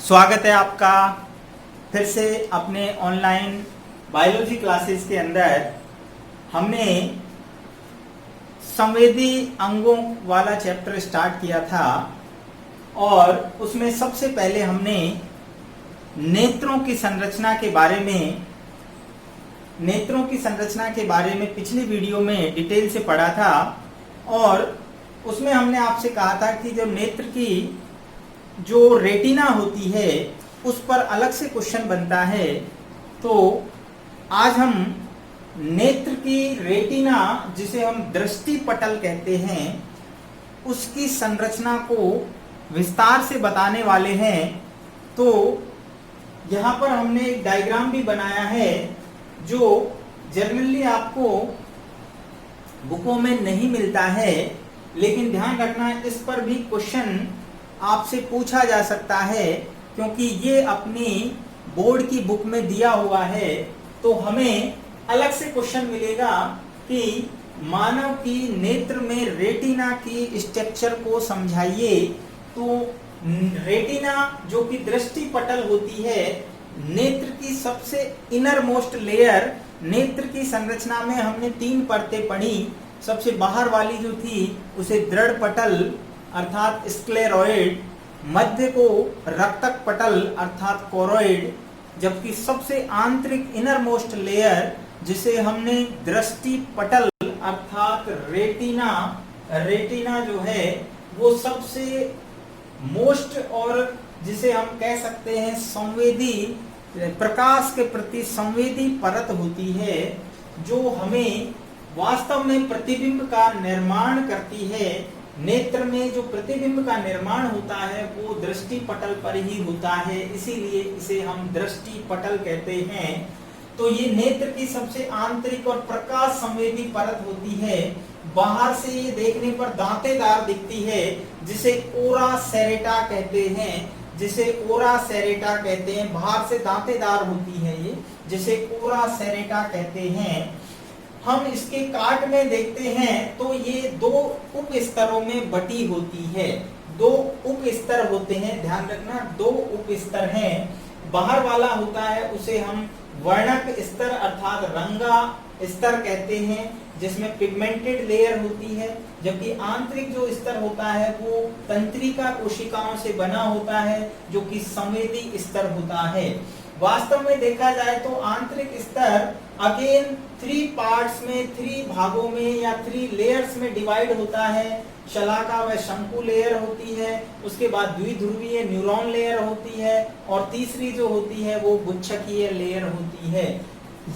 स्वागत है आपका फिर से अपने ऑनलाइन बायोलॉजी क्लासेस के अंदर। हमने संवेदी अंगों वाला चैप्टर स्टार्ट किया था और उसमें सबसे पहले हमने नेत्रों की संरचना के बारे में पिछली वीडियो में डिटेल से पढ़ा था और उसमें हमने आपसे कहा था कि जो नेत्र की जो रेटिना होती है उस पर अलग से क्वेश्चन बनता है। तो आज हम नेत्र की रेटिना, जिसे हम दृष्टि पटल कहते हैं, उसकी संरचना को विस्तार से बताने वाले हैं। तो यहाँ पर हमने एक डायग्राम भी बनाया है जो जनरली आपको बुकों में नहीं मिलता है, लेकिन ध्यान रखना इस पर भी क्वेश्चन आपसे पूछा जा सकता है क्योंकि ये अपनी बोर्ड की बुक में दिया हुआ है। तो हमें अलग से क्वेश्चन मिलेगा कि मानव की नेत्र में रेटिना की स्ट्रक्चर को समझाइए। तो रेटिना जो कि दृष्टि पटल होती है, नेत्र की सबसे इनर मोस्ट लेयर, नेत्र की संरचना में हमने 3 परतें पढ़ी। सबसे बाहर वाली जो थी उसे दृढ़ पटल अर्थात स्क्लेरॉइड, मध्य को रक्तक पटल अर्थात कोरोइड, जबकि सबसे आंतरिक इनर मोस्ट लेयर जिसे हमने दृष्टि पटल अर्थात रेटिना जो है वो सबसे मोस्ट और जिसे हम कह सकते हैं संवेदी, प्रकाश के प्रति संवेदी परत होती है जो हमें वास्तव में प्रतिबिंब का निर्माण करती है। नेत्र में जो प्रतिबिंब का निर्माण होता है वो दृष्टि पटल पर ही होता है, इसीलिए इसे हम दृष्टि पटल कहते हैं। तो ये नेत्र की सबसे आंतरिक और प्रकाश संवेदी परत होती है। बाहर से ये देखने पर दांतेदार दिखती है जिसे ओरा सेरेटा कहते हैं, बाहर से दांतेदार होती है ये, जिसे ओरा सेरेटा कहते हैं। हम इसके काट में देखते हैं तो ये 2 उप स्तरों में बटी होती है। 2 उप स्तर होते हैं, ध्यान रखना 2 उप स्तर हैं। बाहर वाला होता है उसे हम वर्णक स्तर अर्थात रंगा स्तर कहते हैं, जिसमें पिगमेंटेड लेयर होती है, जबकि आंतरिक जो स्तर होता है वो तंत्रिका कोशिकाओं से बना होता है जो कि संवेदी स्तर होता है। वास्तव में देखा जाए तो आंतरिक स्तर अगेन 3 पार्ट्स में, 3 भागों में या 3 लेयर्स में डिवाइड होता है। शलाका व शंकु लेयर होती है, उसके बाद द्विध्रुवीय न्यूरॉन लेयर होती है और तीसरी जो होती है वो गुच्छकीय लेयर होती है।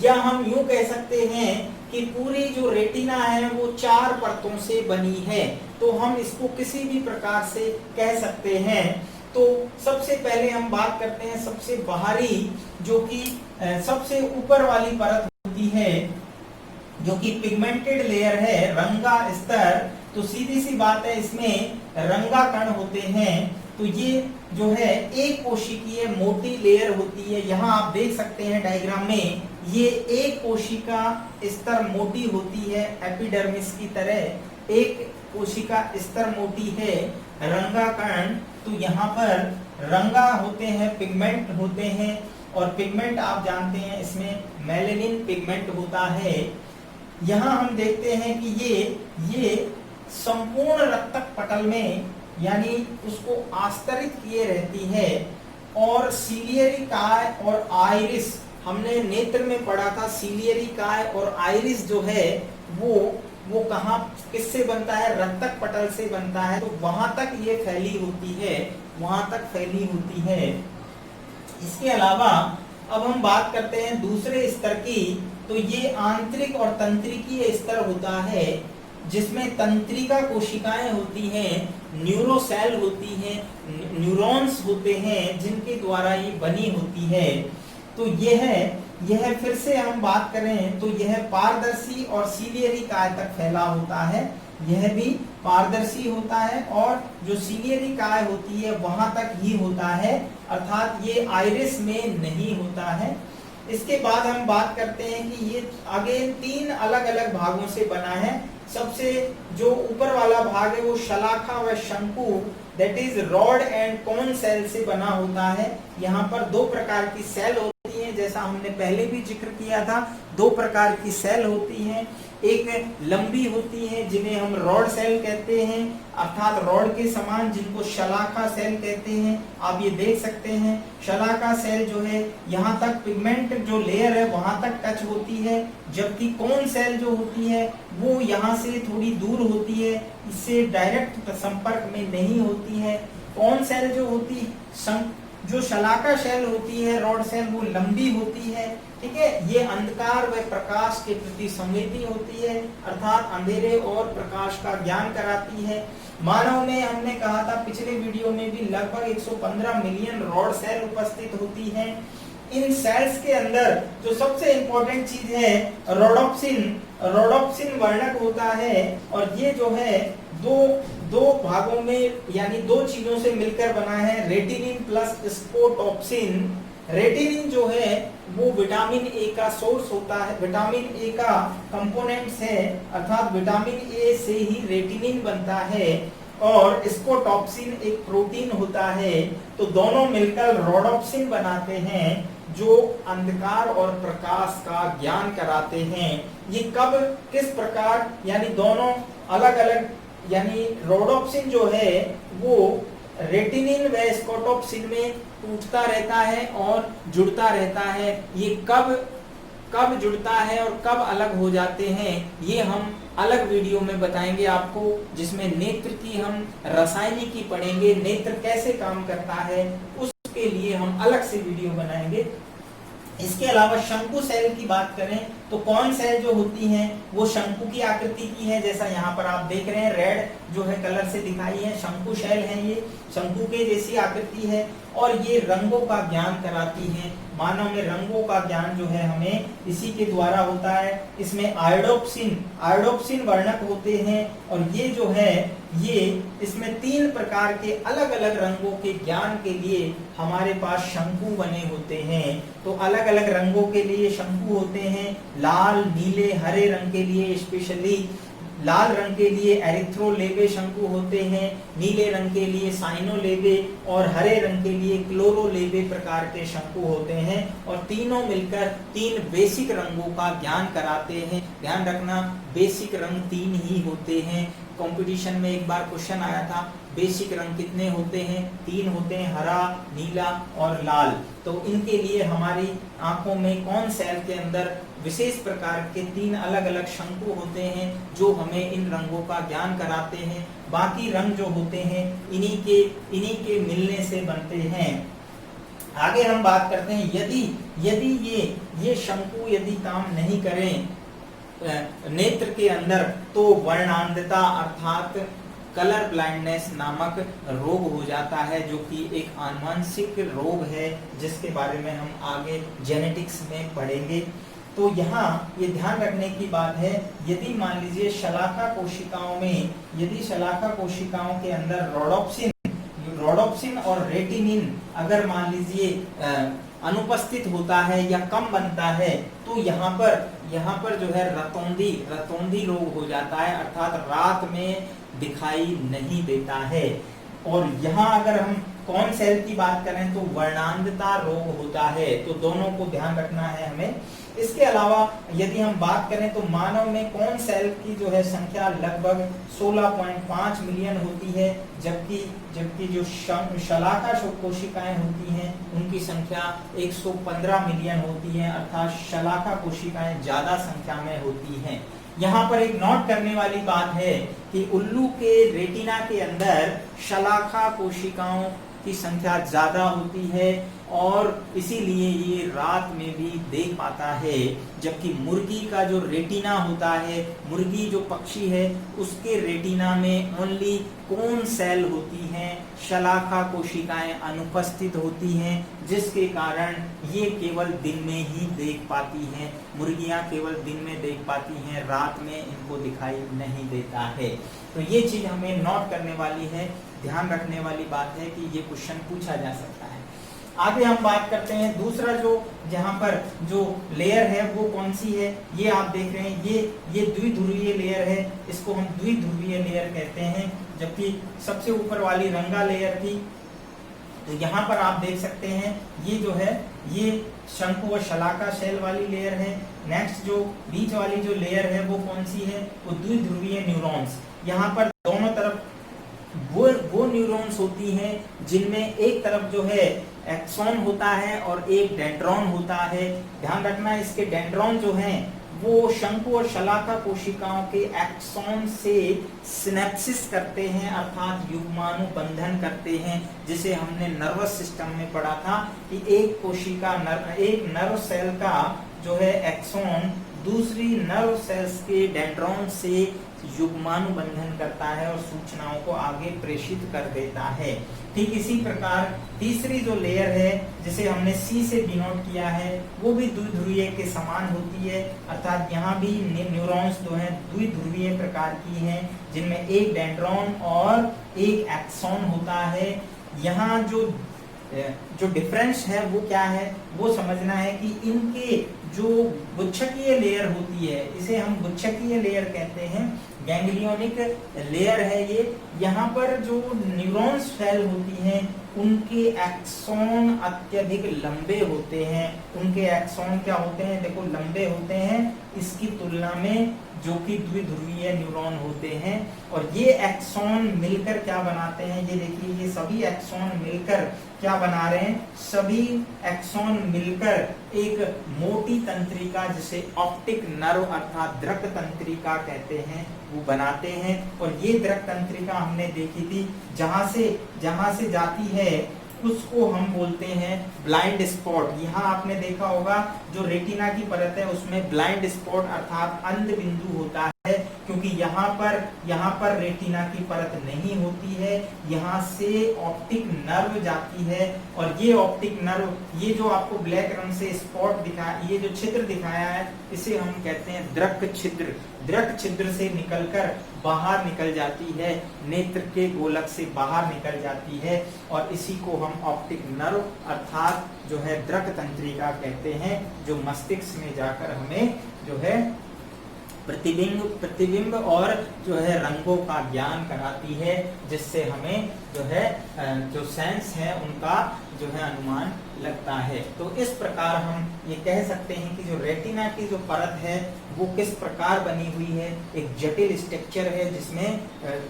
या हम यूं कह सकते हैं कि पूरी जो रेटिना है वो 4 परतों से बनी है, तो हम इसको किसी भी प्रकार से कह सकते हैं। तो सबसे पहले हम बात करते हैं सबसे बाहरी, जो कि सबसे ऊपर वाली परत होती है जो कि पिगमेंटेड लेयर है, रंगा स्तर। तो सीधी सी बात है, इसमें रंगा कण होते हैं। तो ये जो है एक कोशिकीय मोटी लेयर होती है। यहाँ आप देख सकते हैं डायग्राम में, ये एक कोशिका स्तर मोटी होती है, एपिडर्मिस की तरह एक कोशिका स्तर मोटी है, रंगा कण। तो यहाँ पर रंगा होते हैं, पिगमेंट होते हैं, और पिगमेंट आप जानते हैं इसमें मेलेनिन पिगमेंट होता है। यहाँ हम देखते हैं कि ये संपूर्ण रक्तक पटल में यानी उसको आस्तरित किए रहती है। और सीलियरी काय और आइरिस, हमने नेत्र में पढ़ा था, सीलियरी काय और आइरिस जो है वो कहाँ किससे बनता है, रक्तक पटल से बनता है। तो वहां तक ये फैली होती है, इसके अलावा अब हम बात करते हैं दूसरे स्तर की। तो ये आंतरिक और तंत्रिकीय स्तर होता है, जिसमें तंत्रिका कोशिकाएं होती हैं, न्यूरोसेल होती हैं, न्यूरॉन्स होते हैं, जिनके द्वारा ये बनी होती है। तो यह फिर से हम बात करें तो यह पारदर्शी और सीलियरी काय तक फैला होता है। यह भी पारदर्शी होता है और जो सीलियरी काय होती है वहां तक ही होता है, अर्थात ये आइरिस में नहीं होता है। इसके बाद हम बात करते हैं कि ये अगेन 3 अलग अलग भागों से बना है। सबसे जो ऊपर वाला भाग है वो शलाखा व शंकु that is rod and cone cell से बना होता है। यहाँ पर दो प्रकार की सेल होती हैं, जैसा हमने पहले भी जिक्र किया था, दो प्रकार की सेल होती हैं। एक लंबी होती है जिन्हें हम रॉड सेल कहते हैं, अर्थात रॉड के समान, जिनको शलाखा सेल कहते हैं। आप ये देख सकते हैं शलाखा सेल जो है यहाँ तक पिगमेंट जो लेयर है वहां तक टच होती है, जबकि कोन सेल जो होती है वो यहाँ से थोड़ी दूर होती है, इससे डायरेक्ट संपर्क में नहीं होती है। कोन सेल जो होती जो शलाका सेल होती है, रॉड सेल, वो लंबी होती है, ठीक है। ये अंधकार व प्रकाश के प्रति संवेदी होती है, अर्थात अंधेरे और प्रकाश का ज्ञान कराती है। मानव में हमने कहा था पिछले वीडियो में भी लगभग 115 मिलियन रॉड सेल उपस्थित होती हैं। इन सेल्स के अंदर जो सबसे इंपॉर्टेंट चीज है रोडोप्सिन वर्णक होता है, और ये जो है दो भागों में यानी दो चीजों से मिलकर बना है, रेटिनिन प्लस स्कोटॉप्सिन। रेटिनिन जो है वो विटामिन ए का सोर्स होता है, विटामिन ए का कंपोनेंट्स है, अर्थात विटामिन ए से ही रेटिनिन बनता है, और स्कोटॉप्सिन एक प्रोटीन होता है। तो दोनों मिलकर रोडोप्सिन बनाते हैं जो अंधकार और प्रकाश का ज्ञान कराते हैं। ये कब किस प्रकार, यानी दोनों अलग अलग, यानी रोडोप्सिन जो है वो रेटिनिन व स्कोटॉप्सिन में टूटता रहता है और जुड़ता रहता है। ये कब जुड़ता है और कब अलग हो जाते हैं ये हम अलग वीडियो में बताएंगे आपको, जिसमें नेत्र की हम रसायनिकी पढ़ेंगे, नेत्र कैसे काम करता है उसके लिए हम अलग से वीडियो बनाएंगे। इसके अलावा शंकु सेल की बात करें तो कौन सेल जो होती हैं वो शंकु की आकृति की है, जैसा यहाँ पर आप देख रहे हैं रेड जो है कलर से दिखाई है, शंकु सेल है, ये शंकु के जैसी आकृति है, और ये रंगों का ज्ञान कराती है। मानव में रंगों का ज्ञान जो है हमें इसी के द्वारा होता है। इसमें आयोडोप्सिन वर्णक होते हैं, और ये जो है ये इसमें 3 प्रकार के अलग अलग रंगों के ज्ञान के लिए हमारे पास शंकु बने होते हैं। तो अलग अलग रंगों के लिए शंकु होते हैं, लाल, नीले, हरे रंग के लिए स्पेशली लाल रंग के लिए एरिथ्रोलेबे शंकु होते हैं, नीले रंग के लिए साइनोलेबे और हरे रंग के लिए क्लोरोलेबे प्रकार के शंकु होते हैं, और तीनों मिलकर 3 बेसिक रंगों का ज्ञान कराते हैं। ध्यान रखना बेसिक रंग 3 ही होते हैं। कंपटीशन में एक बार क्वेश्चन आया था बेसिक रंग कितने होते हैं, 3 होते हैं, हरा, नीला और लाल। तो इनके लिए हमारी आंखों में कौन सेल के अंदर विशेष प्रकार के 3 अलग अलग शंकु होते हैं जो हमें इन रंगों का ज्ञान कराते हैं। बाकी रंग जो होते हैं इन्हीं के मिलने से बनते हैं। आगे हम बात करते हैं यदि ये शंकु यदि काम नहीं करें नेत्र के अंदर तो वर्णांधता अर्थात कलर ब्लाइंडनेस नामक रोग हो जाता है, जो कि एक आनुवंशिक रोग है जिसके बारे में हम आगे जेनेटिक्स में पढ़ेंगे। तो यहाँ ये ध्यान रखने की बात है, यदि मान लीजिए शलाका कोशिकाओं के अंदर रोडोप्सिन और रेटिनिन अगर मान लीजिए अनुपस्थित होता है या कम बनता है, तो यहाँ पर जो है रतौंधी रोग हो जाता है, अर्थात रात में दिखाई नहीं देता है। और यहाँ अगर हम कौन सेल की बात करें तो वर्णांधता रोग होता है। तो दोनों को ध्यान रखना है हमें। इसके अलावा यदि हम बात करें तो मानव में कौन सेल की जो है संख्या लगभग 16.5 मिलियन होती है, जबकि जो शलाका कोशिकाएं होती हैं उनकी संख्या 115 मिलियन होती है, अर्थात शलाका कोशिकाएं ज्यादा संख्या में होती हैं। यहाँ पर एक नोट करने वाली बात है कि उल्लू के रेटिना के अंदर शलाका कोशिकाओं की संख्या ज्यादा होती है और इसीलिए ये रात में भी देख पाता है, जबकि मुर्गी का जो रेटिना होता है, मुर्गी जो पक्षी है उसके रेटिना में ओनली कोन सेल होती हैं, शलाका कोशिकाएं अनुपस्थित होती हैं, जिसके कारण ये केवल दिन में ही देख पाती हैं। मुर्गियां केवल दिन में देख पाती हैं, रात में इनको दिखाई नहीं देता है। तो ये चीज हमें नोट करने वाली है, ध्यान रखने वाली बात है कि ये क्वेश्चन पूछा जा सकता है। आगे हम बात करते हैं दूसरा जो जहां पर जो लेयर है वो कौन सी है, ये आप देख रहे हैं, ये द्विध्रुवीय लेयर है, इसको हम द्विध्रुवीय लेयर कहते हैं। जबकि सबसे ऊपर वाली रंगा लेयर थी, तो यहाँ पर आप देख सकते हैं ये जो है ये शंकु व शलाका शेल वाली लेयर है। नेक्स्ट जो बीच वाली जो लेयर है वो कौन सी है, वो द्विध्रुवीय न्यूरॉन्स। यहाँ पर दोनों तरफ वो न्यूरॉन्स होती हैं जिनमें एक तरफ जो है एक्सॉन होता है और एक डेंड्रॉन होता है। ध्यान रखना इसके डेंड्रॉन जो हैं वो शंकु और शलाका कोशिकाओं के एक्सॉन से सिनेप्सिस करते हैं, अर्थात युग्मानुबंधन करते हैं, जिसे हमने नर्वस सिस्टम में पढ़ा था कि एक कोशिका एक नर्व सेल का जो है एक्सॉन दूसरी नर्व सेल्स के डेंड्रॉन से युग्मानुबंधन करता है और सूचनाओं को आगे प्रेषित कर देता है। ठीक इसी प्रकार तीसरी जो लेयर है जिसे हमने सी से डिनोट किया है वो भी द्विध्रुवीय के समान होती है, अर्थात यहाँ भी न्यूरॉन्स जो हैं द्विध्रुवीय प्रकार की हैं जिनमें एक डेंड्रॉन और एक एक्सॉन होता है। यहाँ जो डिफरेंस है वो क्या है, वो समझना है कि इनके जो गुच्छकीय लेयर होती है, इसे हम गुच्छकीय लेयर कहते हैं, गैंग्लियोनिक लेयर है ये। यहाँ पर जो न्यूरॉन्स सेल होती हैं उनके एक्सॉन अत्यधिक लंबे होते हैं। उनके एक्सॉन क्या होते हैं, देखो लंबे होते हैं इसकी तुलना में जो कि द्विध्रुवीय न्यूरॉन होते हैं। और ये एक्सॉन मिलकर क्या बनाते हैं, ये देखिए ये सभी एक्सॉन मिलकर क्या बना रहे हैं, सभी एक्सॉन मिलकर एक मोटी तंत्रिका जिसे ऑप्टिक नर्व अर्थात दृक तंत्रिका कहते हैं वो बनाते हैं। और ये दृक तंत्रिका हमने देखी थी जहां से जाती है उसको हम बोलते हैं ब्लाइंड स्पॉट। यहाँ आपने देखा होगा जो रेटिना की परत है उसमें ब्लाइंड स्पॉट अर्थात अंध बिंदु होता है, क्योंकि यहाँ पर रेटिना की परत नहीं होती है, यहाँ से ऑप्टिक नर्व जाती है। और ये ऑप्टिक नर्व, ये जो आपको ब्लैक रंग से स्पॉट दिखाया, ये जो छिद्र दिखाया है इसे हम कहते हैं दृक छिद्र। दृक छिद्र से निकलकर बाहर निकल जाती है, नेत्र के गोलक से बाहर निकल जाती है, और इसी को हम ऑप्टिक नर्व अर्थात जो है दृक तंत्रिका कहते हैं, जो मस्तिष्क में जाकर हमें जो है प्रतिबिंब और जो है रंगों का ज्ञान कराती है, जिससे हमें जो है जो सेंस है उनका जो है अनुमान लगता है। तो इस प्रकार हम ये कह सकते हैं कि जो रेटिना की जो परत है वो किस प्रकार बनी हुई है, एक जटिल स्ट्रक्चर है जिसमें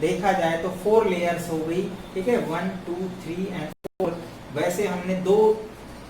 देखा जाए तो 4 लेयर्स हो गई, ठीक है, 1 2 3 एंड 4। वैसे हमने 2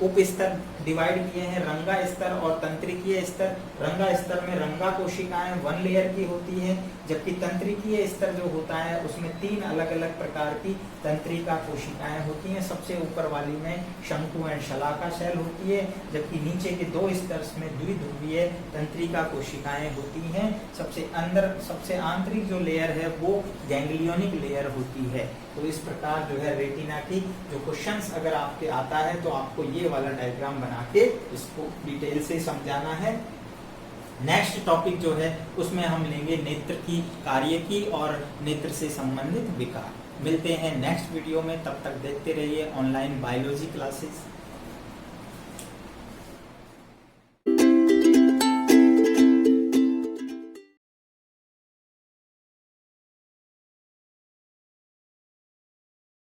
उप स्तर डिवाइड किए हैं, रंगा स्तर और तंत्रिकीय स्तर। रंगा स्तर में रंगा कोशिकाएं 1 लेयर की होती हैं, जबकि तंत्रिकीय स्तर जो होता है उसमें 3 अलग अलग प्रकार की तंत्रिका कोशिकाएं होती हैं। सबसे ऊपर वाली में शंकु एंड शलाका सेल होती है, जबकि नीचे के 2 स्तर में द्विध्रुवीय तंत्रिका कोशिकाएं होती हैं। सबसे आंतरिक जो लेयर है वो गैंग्लियोनिक लेयर होती है। तो इस प्रकार जो है रेटिना की जो क्वेश्चंस अगर आपके आता है तो आपको ये वाला डायग्राम बना के इसको डिटेल से समझाना है। नेक्स्ट टॉपिक जो है उसमें हम लेंगे नेत्र की कार्य की और नेत्र से संबंधित विकार। मिलते हैं नेक्स्ट वीडियो में, तब तक देखते रहिए ऑनलाइन बायोलॉजी क्लासेस।